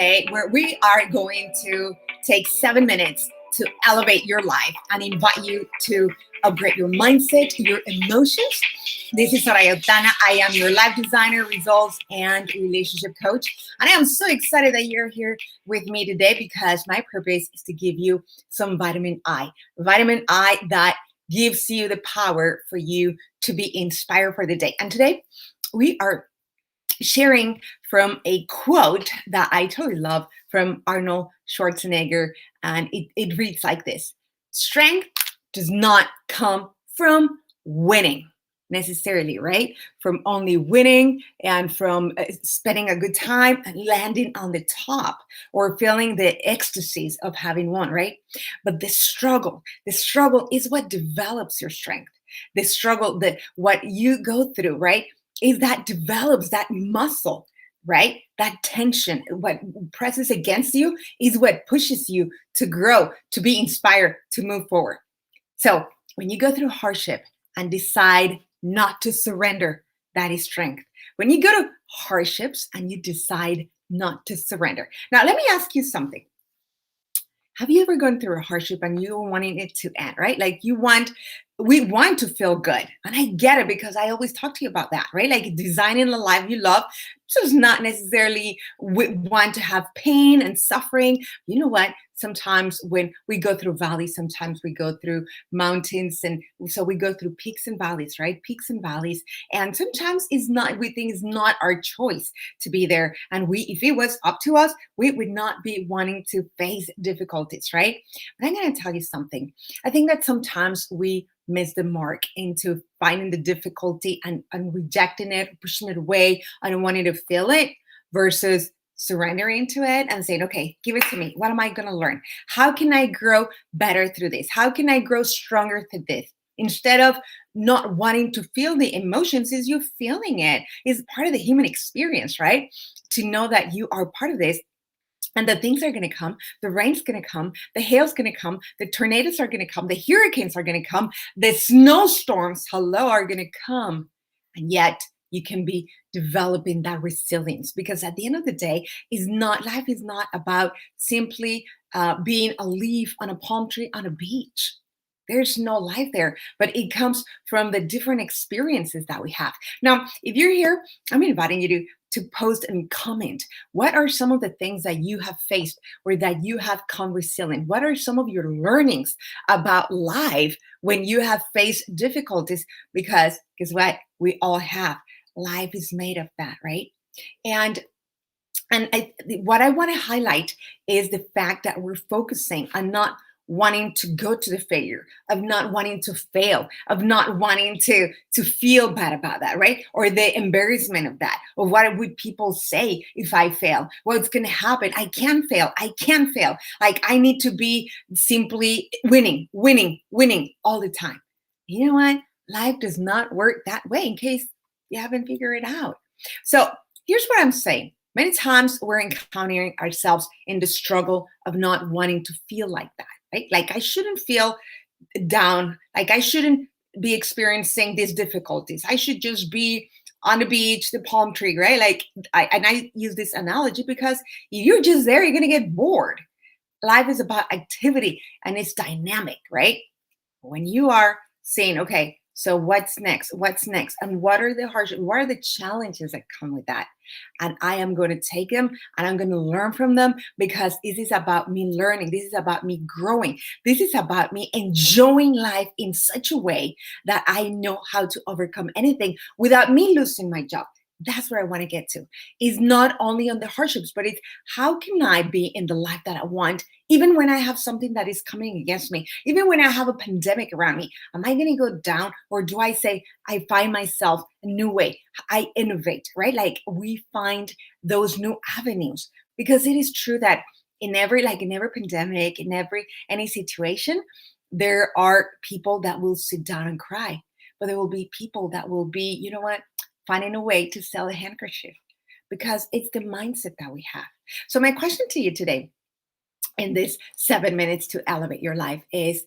today where we are going to take 7 minutes to elevate your life and invite you to upgrade your mindset, your emotions. This is Soraya Otana. I am your life designer, results, and relationship coach. And I am so excited that you're here with me today because my purpose is to give you some vitamin I that gives you the power for you to be inspired for the day. And today we are sharing from a quote that I totally love from Arnold Schwarzenegger. And it reads like this: Strength does not come from winning necessarily, right? From only winning and from spending a good time and landing on the top or feeling the ecstasies of having won, right? But the struggle is what develops your strength. The struggle, that what you go through, right, is that develops that muscle, right? That tension, what presses against you is what pushes you to grow, to be inspired, to move forward. So when you go through hardship and decide not to surrender, that is strength. When you go to hardships and you decide not to surrender. Now, let me ask you something. Have you ever gone through a hardship and you wanting it to end, right? Like we want to feel good. And I get it because I always talk to you about that, right? Like designing the life you love. So it's not necessarily we want to have pain and suffering. You know what? Sometimes when we go through valleys, sometimes we go through mountains. And so we go through peaks and valleys, right? Peaks and valleys. And sometimes we think it's not our choice to be there. And if it was up to us, we would not be wanting to face difficulties, right? But I'm going to tell you something. I think that sometimes we miss the mark into finding the difficulty and rejecting it, pushing it away, and wanting to feel it versus surrendering to it and saying, okay, give it to me. What am I going to learn? How can I grow better through this? How can I grow stronger through this? Instead of not wanting to feel the emotions, is you feeling it is part of the human experience, right? To know that you are part of this. And the things are going to come, the rain's going to come, the hail's going to come, the tornadoes are going to come, the hurricanes are going to come, the snowstorms, are going to come. And yet you can be developing that resilience because at the end of the day, life is not about simply being a leaf on a palm tree on a beach. There's no life there, but it comes from the different experiences that we have. Now, if you're here, I'm inviting you to post and comment. What are some of the things that you have faced or that you have come resilient? What are some of your learnings about life when you have faced difficulties? Because guess what? We all have. Life is made of that, right? And what I want to highlight is the fact that we're focusing on not wanting to go to the failure, of not wanting to fail, of not wanting to feel bad about that, right? Or the embarrassment of that, or what would people say if I fail? What's going to happen? I can fail. I can fail. Like I need to be simply winning, winning, winning all the time. You know what? Life does not work that way, in case you haven't figured it out. So here's what I'm saying. Many times we're encountering ourselves in the struggle of not wanting to feel like that, right? Like I shouldn't feel down. Like I shouldn't be experiencing these difficulties. I should just be on the beach, the palm tree, right? Like I use this analogy because if you're just there, you're going to get bored. Life is about activity and it's dynamic, right? When you are saying, okay, so what's next? What's next? And what are the hardships? What are the challenges that come with that? And I am going to take them and I'm going to learn from them because this is about me learning. This is about me growing. This is about me enjoying life in such a way that I know how to overcome anything without me losing my job. That's where I want to get to. Is not only on the hardships, but it's how can I be in the life that I want, even when I have something that is coming against me, even when I have a pandemic around me. Am I going to go down, or do I say I find myself a new way? I innovate, right? Like we find those new avenues because it is true that in every pandemic, in any situation, there are people that will sit down and cry, but there will be people that will be, you know what? Finding a way to sell a handkerchief because it's the mindset that we have. So my question to you today in this 7 minutes to elevate your life is,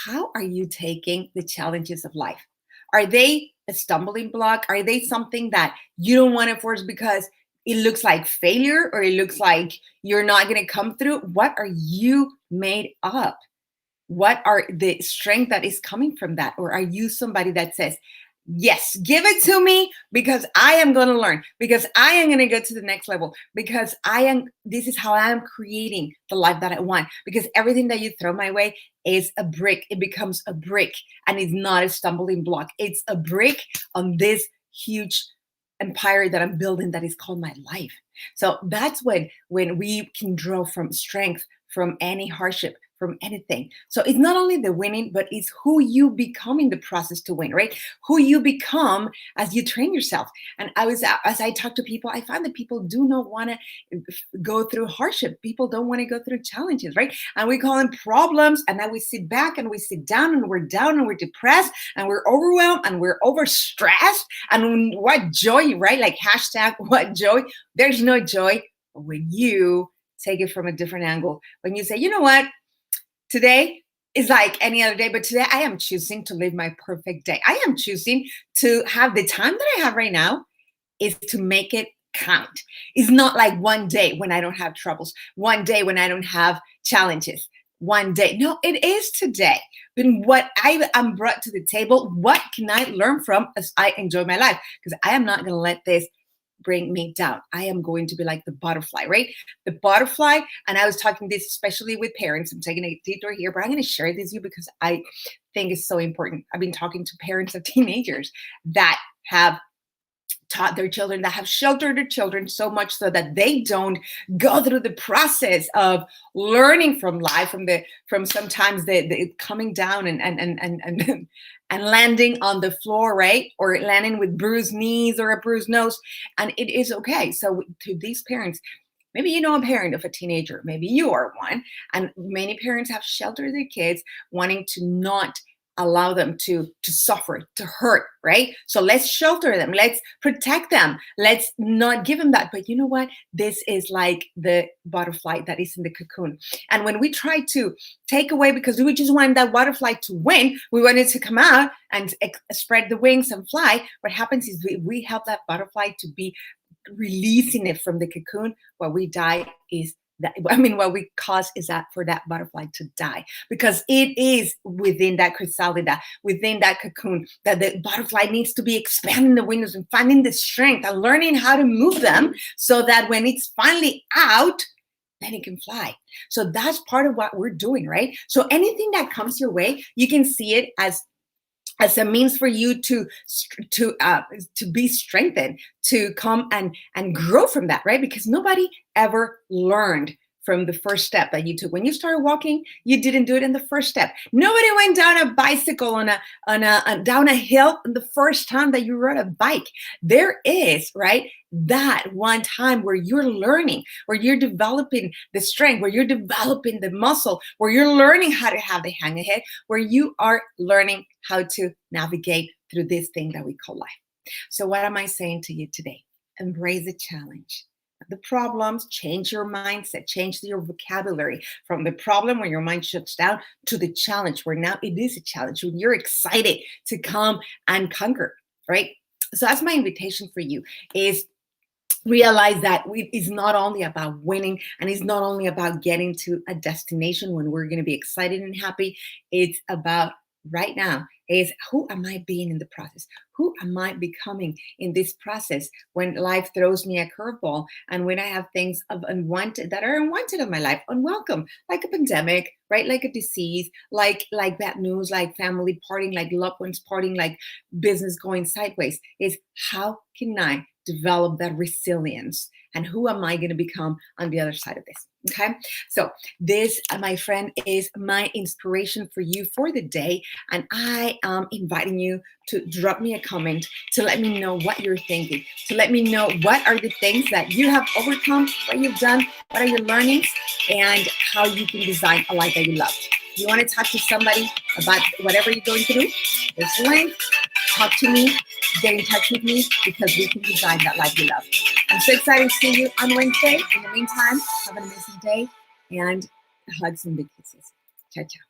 how are you taking the challenges of life? Are they a stumbling block? Are they something that you don't want to force because it looks like failure or it looks like you're not going to come through, what are you made up? What are the strength that is coming from that? Or are you somebody that says, yes, give it to me because I am going to learn, because I am going to go to the next level, because this is how I am creating the life that I want, because everything that you throw my way is a brick. It becomes a brick and it's not a stumbling block. It's a brick on this huge empire that I'm building that is called my life. So that's when we can draw from strength, from any hardship, from anything. So it's not only the winning, but it's who you become in the process to win, right? Who you become as you train yourself. And as I talk to people, I find that people do not want to go through hardship. People don't want to go through challenges, right? And we call them problems. And then we sit back and we sit down and we're down and we're depressed and we're overwhelmed and we're overstressed. And what joy, right? Like hashtag what joy? There's no joy when you take it from a different angle. When you say, you know what? Today is like any other day, but today I am choosing to live my perfect day. I am choosing to have the time that I have right now is to make it count. It's not like one day when I don't have troubles, one day when I don't have challenges, one day. No, it is today. But what I am brought to the table, what can I learn from as I enjoy my life? Because I am not going to let this bring me down. I am going to be like the butterfly, right? The butterfly. And I was talking this especially with parents. I'm taking a detour here, but I'm going to share this with you because I think it's so important. I've been talking to parents of teenagers that have taught their children, that have sheltered their children so much so that they don't go through the process of learning from life, from sometimes the coming down and landing on the floor, right? Or landing with bruised knees or a bruised nose. And it is okay. So to these parents, maybe you know a parent of a teenager, maybe you are one, and many parents have sheltered their kids wanting to not allow them to suffer, to hurt, right? So let's shelter them. Let's protect them. Let's not give them that. But you know what? This is like the butterfly that is in the cocoon. And when we try to take away, because we just want that butterfly to win, we want it to come out and spread the wings and fly. What happens is we help that butterfly to be releasing it from the cocoon. What we die is what we cause is that for that butterfly to die, because it is within that chrysalis, within that cocoon, that the butterfly needs to be expanding the wings and finding the strength and learning how to move them so that when it's finally out, then it can fly. So that's part of what we're doing, right? So anything that comes your way, you can see it as a means for you to be strengthened, to come and grow from that, right? Because nobody ever learned from the first step that you took. When you started walking, you didn't do it in the first step. Nobody went down a bicycle down a hill the first time that you rode a bike. There is, right, that one time where you're learning, where you're developing the strength, where you're developing the muscle, where you're learning how to have the hang ahead, where you are learning how to navigate through this thing that we call life. So what am I saying to you today? Embrace the challenge. The problems, change your mindset, change your vocabulary from the problem where your mind shuts down to the challenge where now it is a challenge when you're excited to come and conquer, right? So that's my invitation for you, is realize that it's not only about winning and it's not only about getting to a destination when we're going to be excited and happy. It's about right now is who am I being in the process? Who am I becoming in this process when life throws me a curveball and when I have things of unwanted that are unwanted in my life, unwelcome, like a pandemic, right? Like a disease, like bad news, like family parting, like loved ones parting, like business going sideways. Is how can I develop that resilience? And who am I going to become on the other side of this? Okay. So this, my friend, is my inspiration for you for the day. And I am inviting you to drop me a comment to let me know what you're thinking, to let me know what are the things that you have overcome, what you've done, what are your learnings, and how you can design a life that you love. If you want to talk to somebody about whatever you're going through, there's a link. Talk to me, get in touch with me, because we can design that life you love. I'm so excited to see you on Wednesday. In the meantime, have an amazing day and hugs and big kisses. Ciao, ciao.